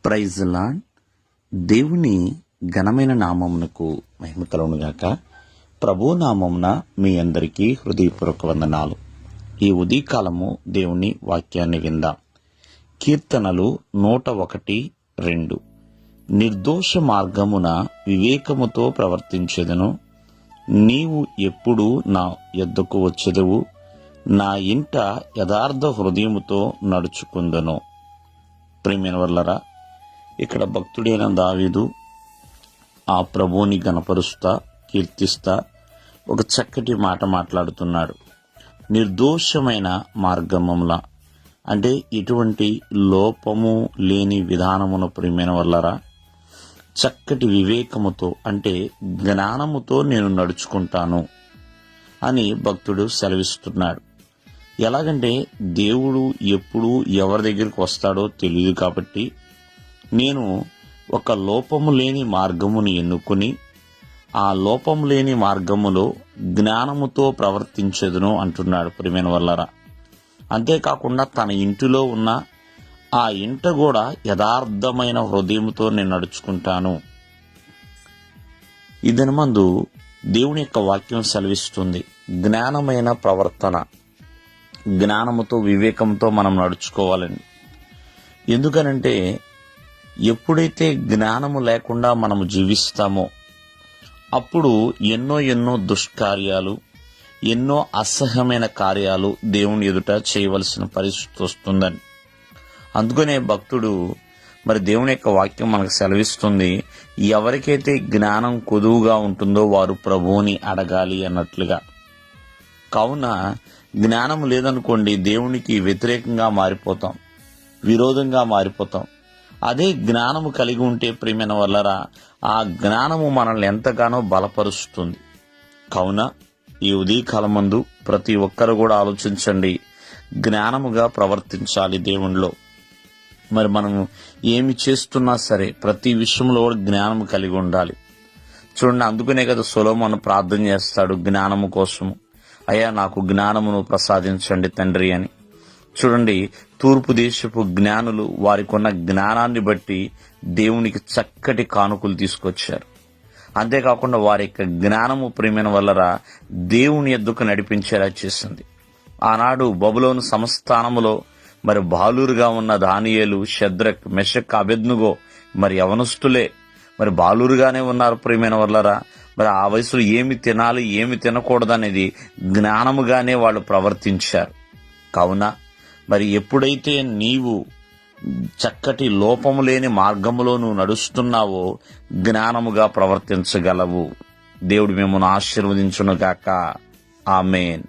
Praise lord. దేవుని ఘనమైన నామమునకు మహిమ కలుగునుగాక. ప్రభు నామమున మీ అందరికీ హృదయపూర్వక వందనాలు. ఈ ఉదయకాలము దేవుని వాక్యాన్ని విందాం. కీర్తనలు 101:2. నిర్దోష మార్గమున వివేకముతో ప్రవర్తించెదను. నీవు ఎప్పుడు నా యొద్దకు వచ్చెదవు. నా ఇంట యథార్థ హృదయముతో నడుచుకుందును. ప్రియమైన వర్లరా, ఇక్కడ భక్తుడైన దావీదు ఆ ప్రభువుని గణపరుస్తా కీర్తిస్తా ఒక చక్కటి మాట మాట్లాడుతున్నాడు. నిర్దోషమైన మార్గముల అంటే ఇటువంటి లోపము లేని విధానమును ప్రియమైన వర్లరా చక్కటి వివేకముతో అంటే జ్ఞానముతో నేను నడుచుకుంటాను అని భక్తుడు సెలవిస్తున్నాడు. ఎలాగంటే దేవుడు ఎప్పుడు ఎవరి దగ్గరికి వస్తాడో తెలియదు కాబట్టి నేను ఒక లోపము లేని మార్గముని ఎన్నుకుని ఆ లోపము లేని మార్గములో జ్ఞానముతో ప్రవర్తించెదను అంటున్నాడు ప్రియమైన వల్లరా. అంతేకాకుండా తన ఇంటిలో ఉన్న ఆ ఇంట కూడా యథార్థమైన హృదయంతో నేను నడుచుకుంటాను. ఈ దినమందు దేవుని యొక్క వాక్యం సెలవిస్తుంది, జ్ఞానమైన ప్రవర్తన, జ్ఞానముతో వివేకంతో మనం నడుచుకోవాలని. ఎందుకనంటే ఎప్పుడైతే జ్ఞానము లేకుండా మనము జీవిస్తామో అప్పుడు ఎన్నో దుష్కార్యాలు, ఎన్నో అసహ్యమైన కార్యాలు దేవుని ఎదుట చేయవలసిన పరిస్థితి వస్తుందని. అందుకనే భక్తుడు మరి దేవుని యొక్క వాక్యం మనకు సెలవిస్తుంది, ఎవరికైతే జ్ఞానం కొదువుగా ఉంటుందో వారు ప్రభువుని అడగాలి అన్నట్లుగా. కావున జ్ఞానం లేదనుకోండి, దేవునికి వ్యతిరేకంగా మారిపోతాం, విరోధంగా మారిపోతాం. అదే జ్ఞానము కలిగి ఉంటే ప్రియమైన వల్లరా ఆ జ్ఞానము మనల్ని ఎంతగానో బలపరుస్తుంది. కావున ఈ ఉదయకాలం మందు ప్రతి ఒక్కరు కూడా ఆలోచించండి, జ్ఞానముగా ప్రవర్తించాలి దేవునిలో. మరి మనము ఏమి చేస్తున్నా సరే ప్రతి విషయంలో జ్ఞానము కలిగి ఉండాలి. చూడండి, అందుకనే కదా సొలొమోను ప్రార్థన చేస్తాడు జ్ఞానము కోసము. అయ్యా, నాకు జ్ఞానమును ప్రసాదించండి తండ్రి అని. చూడండి, తూర్పు దేశపు జ్ఞానులు వారికి ఉన్న జ్ఞానాన్ని బట్టి దేవునికి చక్కటి కానుకలు తీసుకొచ్చారు. అంతేకాకుండా వారి యొక్క జ్ఞానము ప్రియమైన వల్లరా దేవుని యొద్దకు నడిపించేలా చేసింది. ఆనాడు బబులోను సంస్థానములో మరి బాలురుగా ఉన్న దానియేలు, షద్రక్, మెషక్, అబేద్నెగో మరి యవనస్తులే, మరి బాలురుగానే ఉన్నారు ప్రియమైన వల్లరా. మరి ఆ వయసులో ఏమి తినాలి, ఏమి తినకూడదనేది జ్ఞానముగానే వాళ్ళు ప్రవర్తించారు. కావున మరి ఎప్పుడైతే నీవు చక్కటి లోపము లేని మార్గములో నువ్వు నడుస్తున్నావో జ్ఞానముగా ప్రవర్తించగలవు. దేవుడు మిమ్మల్ని ఆశీర్వదించునుగాక. ఆమేన్.